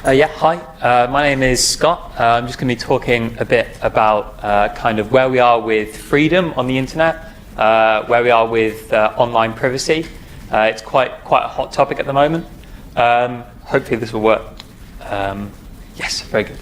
Hi. My name is Scott. I'm just going to be talking a bit about kind of where we are with freedom on the internet, where we are with online privacy. It's quite a hot topic at the moment. Hopefully this will work. Yes, very good.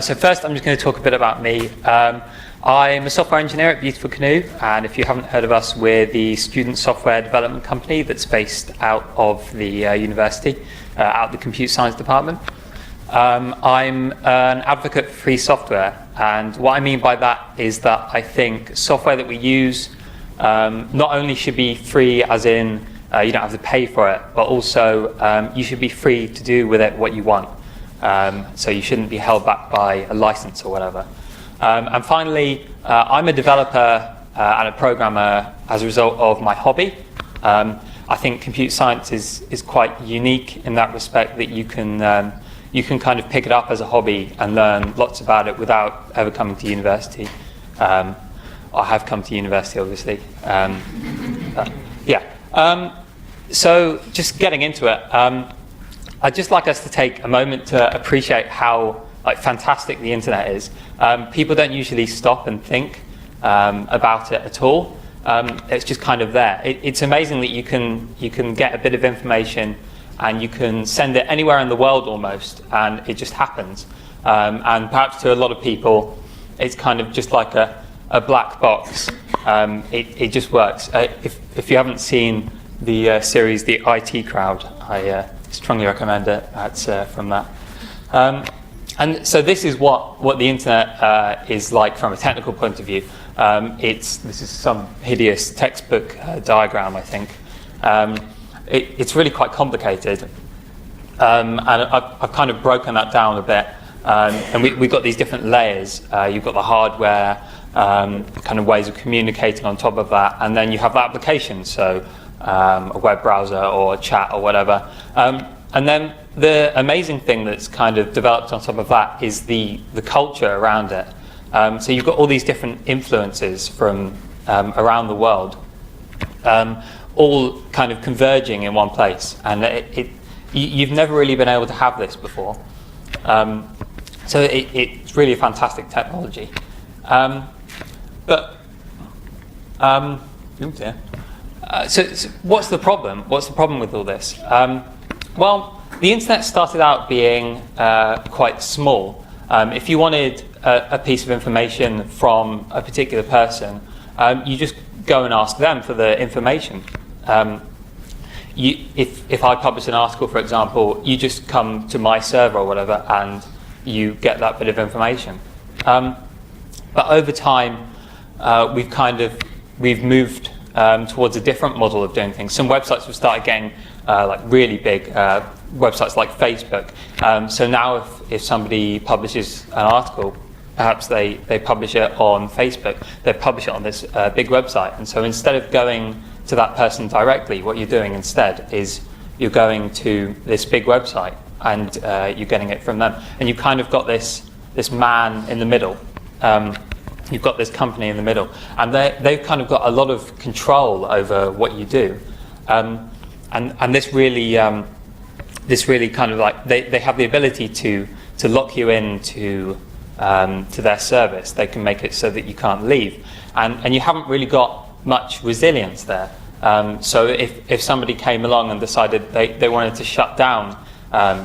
So first, I'm just going to talk a bit about me. I'm a software engineer at Beautiful Canoe, and if you haven't heard of us, we're the student software development company that's based out of the university, out of the computer science department. I'm an advocate for free software, and what I mean by that is that I think software that we use not only should be free as in you don't have to pay for it, but also you should be free to do with it what you want. So you shouldn't be held back by a license or whatever. And finally, I'm a developer and a programmer as a result of my hobby. I think computer science is quite unique in that respect, that you can kind of pick it up as a hobby and learn lots about it without ever coming to university. I have come to university, obviously. So just getting into it, I'd just like us to take a moment to appreciate how fantastic the internet is. People don't usually stop and think about it at all. It's just kind of there. It's amazing that you can get a bit of information and you can send it anywhere in the world almost, and it just happens. And perhaps to a lot of people, it's kind of just like a black box. It just works. If you haven't seen the series The IT Crowd, I strongly recommend it. That's from that. And so this is what the internet is like from a technical point of view. This is some hideous textbook diagram, I think. It's really quite complicated, and I've kind of broken that down a bit. And we've got these different layers. You've got the hardware, kind of ways of communicating on top of that, and then you have the application, so a web browser or a chat or whatever. And then the amazing thing that's kind of developed on top of that is the culture around it. So you've got all these different influences from around the world, all kind of converging in one place, and you've never really been able to have this before. So it's really a fantastic technology. So what's the problem? What's the problem with all this? Well, the internet started out being quite small. If you wanted a piece of information from a particular person, you just go and ask them for the information. If I publish an article, for example, you just come to my server or whatever and you get that bit of information. But over time, we've moved towards a different model of doing things. Some websites have started getting really big, websites like Facebook. So now if somebody publishes an article, perhaps they publish it on Facebook, they publish it on this big website. And so instead of going to that person directly, what you're doing instead is you're going to this big website and you're getting it from them. And you've kind of got this man in the middle. You've got this company in the middle, and they've kind of got a lot of control over what you do, and this really kind of like they have the ability to lock you into to their service. They can make it so that you can't leave, and you haven't really got much resilience there. So if somebody came along and decided they wanted to shut down,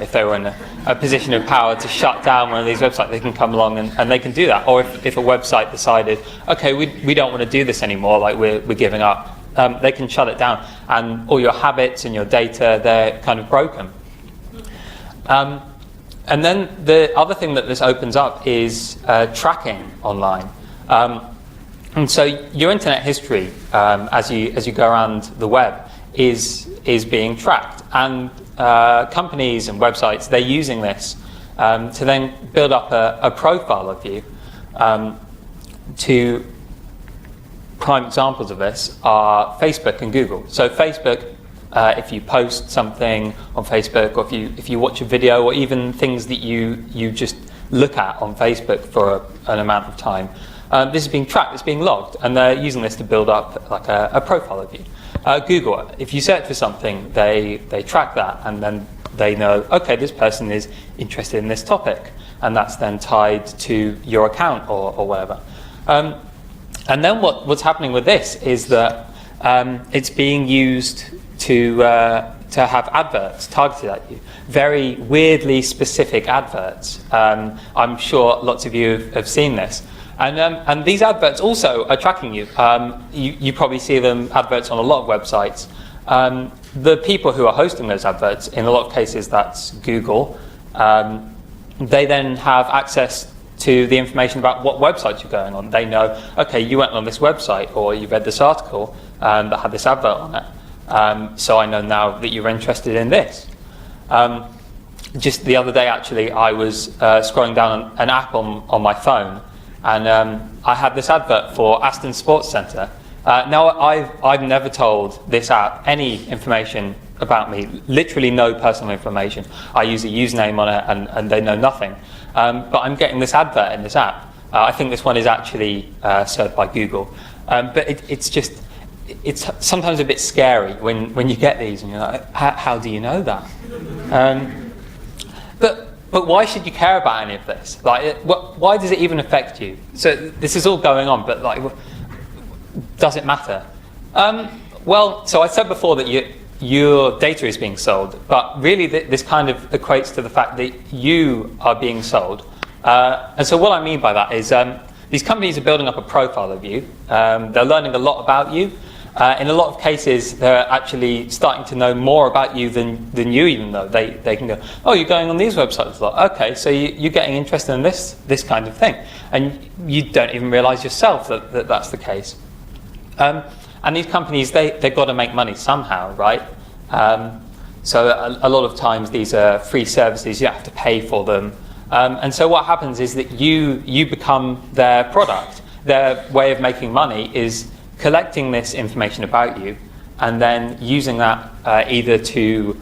if they were in a position of power to shut down one of these websites, they can come along and they can do that. Or if a website decided, okay, we don't want to do this anymore, like we're giving up, they can shut it down, and all your habits and your data, they're kind of broken. And then the other thing that this opens up is tracking online. And so your internet history, as you go around the web, is being tracked, and companies and websites, they're using this to then build up a profile of you. Two prime examples of this are Facebook and Google. So Facebook, if you post something on Facebook, or if you watch a video, or even things that you just look at on Facebook for an amount of time, this is being tracked, it's being logged, and they're using this to build up like a profile of you. Google, if you search for something, they track that, and then they know, okay, this person is interested in this topic, and that's then tied to your account or whatever. And then what's happening with this is that it's being used to have adverts targeted at you, very weirdly specific adverts. I'm sure lots of you have seen this. And these adverts also are tracking you. You probably see them adverts on a lot of websites. The people who are hosting those adverts, in a lot of cases that's Google, they then have access to the information about what website you're going on. They know, okay, you went on this website or you read this article that had this advert on it. So I know now that you're interested in this. Just the other day, actually, I was scrolling down an app on my phone, and I had this advert for Aston Sports Centre. Now, I've never told this app any information about me, literally no personal information. I use a username on it, and they know nothing. But I'm getting this advert in this app. I think this one is actually served by Google. But it's sometimes a bit scary when you get these and you're like, how do you know that? But why should you care about any of this? Like, why does it even affect you? So this is all going on, but like, does it matter? Well, so I said before that your data is being sold, but really this kind of equates to the fact that you are being sold. And so what I mean by that is these companies are building up a profile of you. They're learning a lot about you. In a lot of cases, they're actually starting to know more about you than you even know. They can go, oh, you're going on these websites a lot. Okay, so you're getting interested in this kind of thing. And you don't even realize yourself that that's the case. And these companies, they've got to make money somehow, right? So a lot of times these are free services, you have to pay for them. And so what happens is that you become their product. Their way of making money is collecting this information about you and then using that either to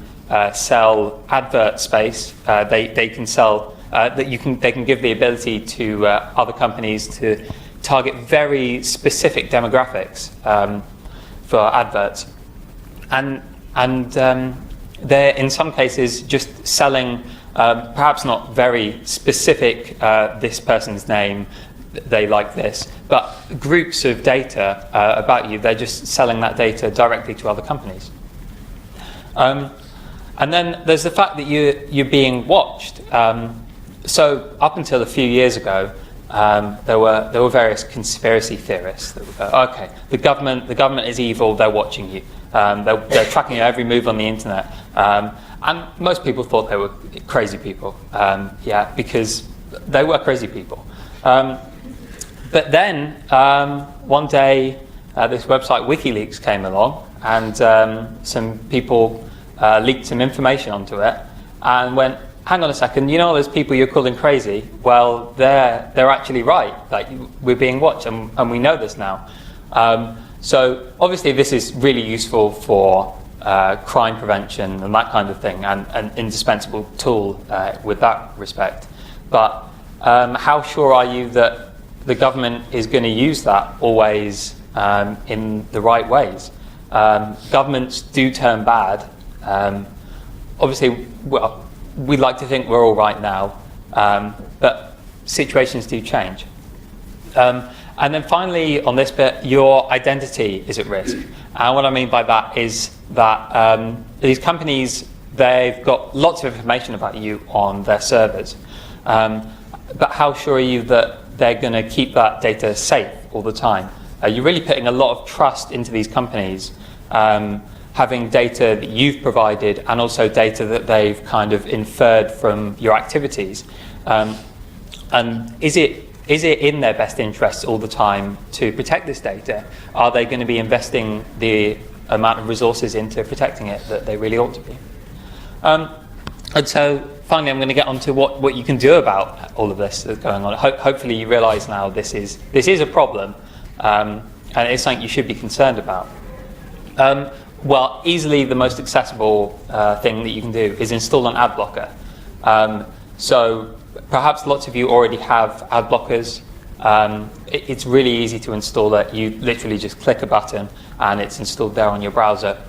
sell advert space. They can sell they can give the ability to other companies to target very specific demographics for adverts, and they're in some cases just selling perhaps not very specific this person's name, they like this, but groups of data about you. They're just selling that data directly to other companies. And then there's the fact that you're being watched. So up until a few years ago, there were various conspiracy theorists that would go, okay, the government is evil, they're watching you, they're tracking your every move on the internet, and most people thought they were crazy people, because they were crazy people. But then one day this website WikiLeaks came along, and some people leaked some information onto it and went, hang on a second, you know all those people you're calling crazy? Well, they're actually right. Like, we're being watched, and we know this now. So obviously this is really useful for crime prevention and that kind of thing, and an indispensable tool with that respect. But how sure are you that the government is going to use that always in the right ways? Governments do turn bad. Obviously, well, we'd like to think we're all right now, but situations do change. And then finally, on this bit, your identity is at risk. And what I mean by that is that these companies, they've got lots of information about you on their servers. But how sure are you that they're going to keep that data safe all the time? You're really putting a lot of trust into these companies, having data that you've provided and also data that they've kind of inferred from your activities. And is it in their best interests all the time to protect this data? Are they going to be investing the amount of resources into protecting it that they really ought to be? And so finally, I'm going to get on to what you can do about all of this that's going on. Hopefully you realise now this is a problem, and it's something you should be concerned about. Well, easily the most accessible thing that you can do is install an ad blocker. So perhaps lots of you already have ad blockers. It's really easy to install it. You literally just click a button and it's installed there on your browser.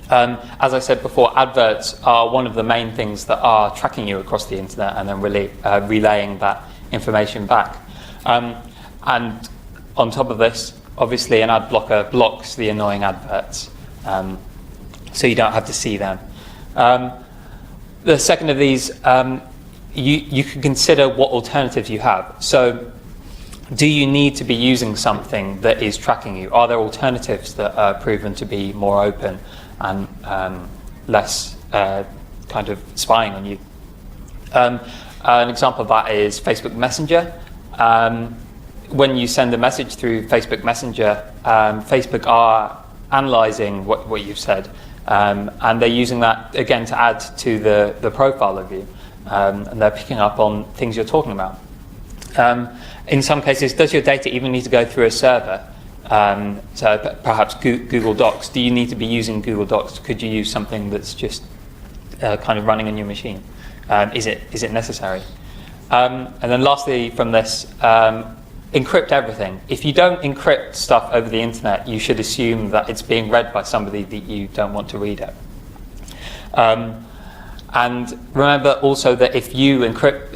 As I said before, adverts are one of the main things that are tracking you across the internet and then relaying that information back. And on top of this, obviously an ad blocker blocks the annoying adverts, so you don't have to see them. The second of these, you can consider what alternatives you have. So do you need to be using something that is tracking you? Are there alternatives that are proven to be more open and less kind of spying on you? An example of that is Facebook Messenger. When you send a message through Facebook Messenger, Facebook are analysing what you've said, and they're using that again to add to the profile of you, and they're picking up on things you're talking about. In some cases, does your data even need to go through a server? So perhaps Google Docs. Do you need to be using Google Docs? Could you use something that's just kind of running on your machine? Is it necessary? And then lastly from this, encrypt everything. If you don't encrypt stuff over the internet, you should assume that it's being read by somebody that you don't want to read it. And remember also that if you encrypt,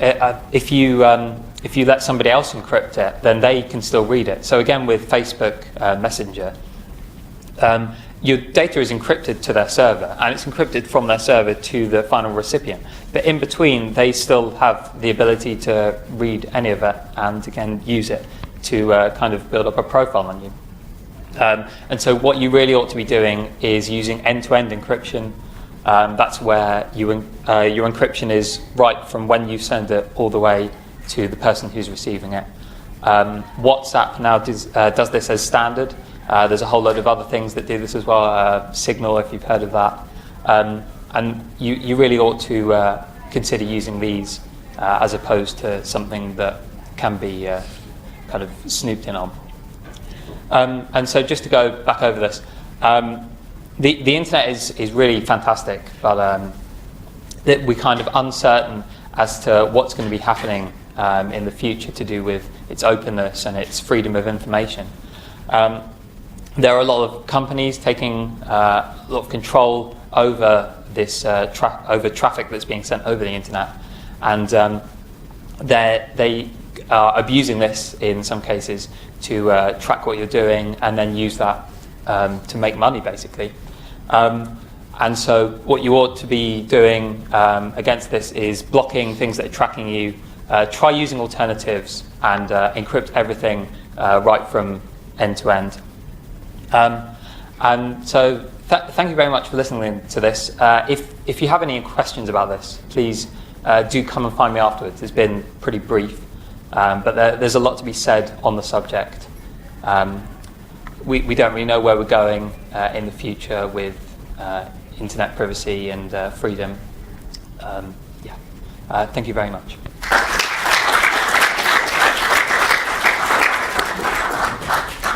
if you let somebody else encrypt it, then they can still read it. So again, with Facebook Messenger, your data is encrypted to their server, and it's encrypted from their server to the final recipient. But in between, they still have the ability to read any of it and again use it to kind of build up a profile on you. And so what you really ought to be doing is using end-to-end encryption. That's where your encryption is right from when you send it all the way to the person who's receiving it. WhatsApp now does this as standard. There's a whole load of other things that do this as well. Signal, if you've heard of that. And you really ought to consider using these as opposed to something that can be kind of snooped in on. And so just to go back over this, the internet is really fantastic, but that we're kind of uncertain as to what's going to be happening in the future to do with its openness and its freedom of information. There are a lot of companies taking a lot of control over this over traffic that's being sent over the internet, and they are abusing this in some cases to track what you're doing and then use that to make money, basically. And so what you ought to be doing against this is blocking things that are tracking you. Try using alternatives and encrypt everything right from end to end. And so thank you very much for listening to this. If you have any questions about this, please do come and find me afterwards. It's been pretty brief, but there's a lot to be said on the subject. We don't really know where we're going in the future with internet privacy and freedom. Thank you very much.